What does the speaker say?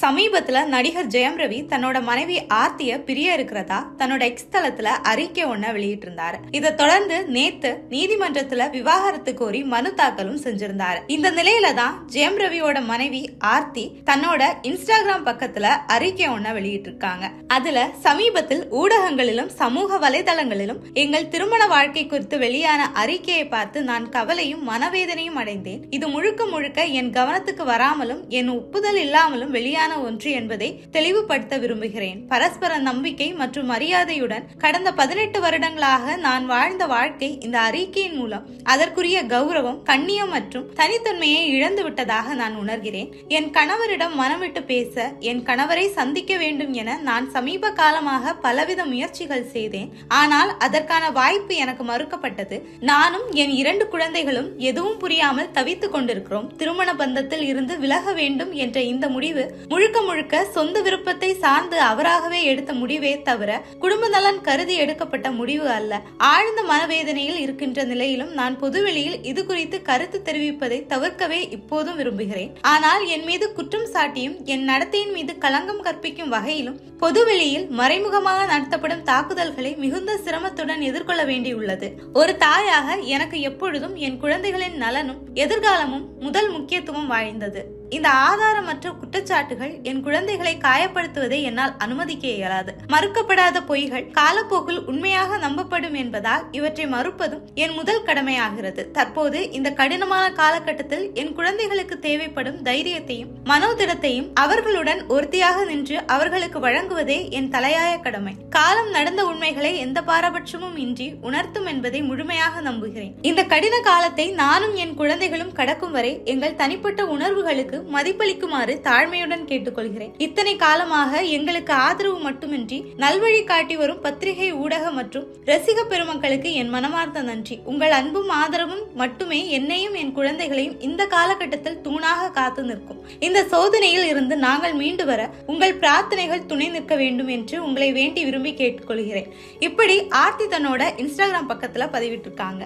சமீபத்துல நடிகர் ஜெயம் ரவி தன்னோட மனைவி ஆர்த்திய பிரிய இருக்கிறதா தன்னோட எக்ஸ் தளத்துல அறிக்கை ஒன்ன வெளியிட்டு இருந்தாரு. இதை தொடர்ந்து நேத்து நீதிமன்றத்துல விவாகரத்து கோரி மனு தாக்கலும் செஞ்சிருந்தாரு. இந்த நிலையில தான் ஜெயம் ரவியோட மனைவி ஆர்த்தி தன்னோட இன்ஸ்டாகிராம் பக்கத்துல அறிக்கை ஒன்ன வெளியிட்டு இருக்காங்க. அதுல சமீபத்தில் ஊடகங்களிலும் சமூக வலைதளங்களிலும் எங்கள் திருமண வாழ்க்கை குறித்து வெளியான அறிக்கையை பார்த்து நான் கவலையும் மனவேதனையும் அடைந்தேன். இது முழுக்க முழுக்க என் கவனத்துக்கு வராமலும் என் ஒப்புதல் இல்லாமலும் வெளியான ஒன்று என்பதை தெளிவுபடுத்த விரும்புகிறேன். பரஸ்பர நம்பிக்கை மற்றும் மரியாதையுடன் கடந்த 18 வருடங்களாக நான் வாழ்ந்த வாழ்க்கை இந்த அறிக்கையின் மூலம் அதற்குரிய கௌரவம், கண்ணியம் மற்றும் தனித்தன்மையை இழந்து விட்டதாக நான் உணர்கிறேன். என் கணவரிடம் மனமிட்டு பேச, என் கணவரை சந்திக்க வேண்டும் என நான் சமீப காலமாக பலவித முயற்சிகள் செய்தேன். ஆனால் அதற்கான வாய்ப்பு எனக்கு மறுக்கப்பட்டது. நானும் என் 2 குழந்தைகளும் எதுவும் புரியாமல் தவித்துக் கொண்டிருக்கிறோம். திருமண பந்தத்தில் இருந்து விலக வேண்டும் என்ற இந்த முடிவு முழுக்க முழுக்க சொந்த விருப்பத்தை சார்ந்து அவராகவே எடுத்த முடிவே தவிர குடும்ப நலன் கருதி எடுக்கப்பட்ட முடிவு அல்ல. ஆழ்ந்த மனவேதனையில் இருக்கின்ற நிலையிலும் நான் பொதுவெளியில் இது குறித்து கருத்து தெரிவிப்பதை தவிர்க்கவே இப்போதும் விரும்புகிறேன். ஆனால் என் மீது குற்றம் சாட்டியும் என் நடத்தையின் மீது களங்கம் கற்பிக்கும் வகையிலும் பொதுவெளியில் மறைமுகமாக நடத்தப்படும் தாக்குதல்களை மிகுந்த சிரமத்துடன் எதிர்கொள்ள வேண்டியுள்ளது. ஒரு தாயாக எனக்கு எப்பொழுதும் என் குழந்தைகளின் நலனும் எதிர்காலமும் முதல் முக்கியத்துவம் வாய்ந்தது. இந்த ஆதாரமற்ற குற்றச்சாட்டுகள் என் குழந்தைகளை காயப்படுத்துவதை என்னால் அனுமதிக்க இயலாது. மறுக்கப்படாத பொய்கள் காலப்போக்கில் உண்மையாக நம்பப்படும் என்பதால் இவற்றை மறுப்பதும் என் முதல் கடமையாகிறது. தற்போது இந்த கடினமான காலகட்டத்தில் என் குழந்தைகளுக்கு தேவைப்படும் தைரியத்தையும் மனோதிடத்தையும் அவர்களுடன் ஒருத்தியாக நின்று அவர்களுக்கு வழங்குவதே என் தலையாய கடமை. காலம் நடந்த உண்மைகளை எந்த பாரபட்சமும் இன்றி உணர்த்தும் என்பதை முழுமையாக நம்புகிறேன். இந்த கடின காலத்தை நானும் என் குழந்தைகளும் கடக்கும் வரை எங்கள் தனிப்பட்ட உணர்வுகளுக்கு மதிப்பளிக்குமாறு தாழ்மையுடன் கேட்டுக்கொள்கிறேன். இத்தனை காலமாக எங்களுக்கு ஆதரவு மட்டுமின்றி நல்வழி காட்டி வரும் பத்திரிகை, ஊடக மற்றும் ரசிக பெருமக்களுக்கு என் மனமார்ந்த நன்றி. உங்கள் அன்பும் ஆதரவும் மட்டுமே என்னையும் என் குழந்தைகளையும் இந்த காலகட்டத்தில் தூணாக காத்து நிற்கும். இந்த சோதனையில் இருந்து நாங்கள் மீண்டு வர உங்கள் பிரார்த்தனைகள் துணை நிற்க வேண்டும் என்று உங்களை வேண்டி விரும்பி கேட்டுக்கொள்கிறேன். இப்படி ஆர்த்தி தன்னோட இன்ஸ்டாகிராம் பக்கத்துல பதிவிட்டிருக்காங்க.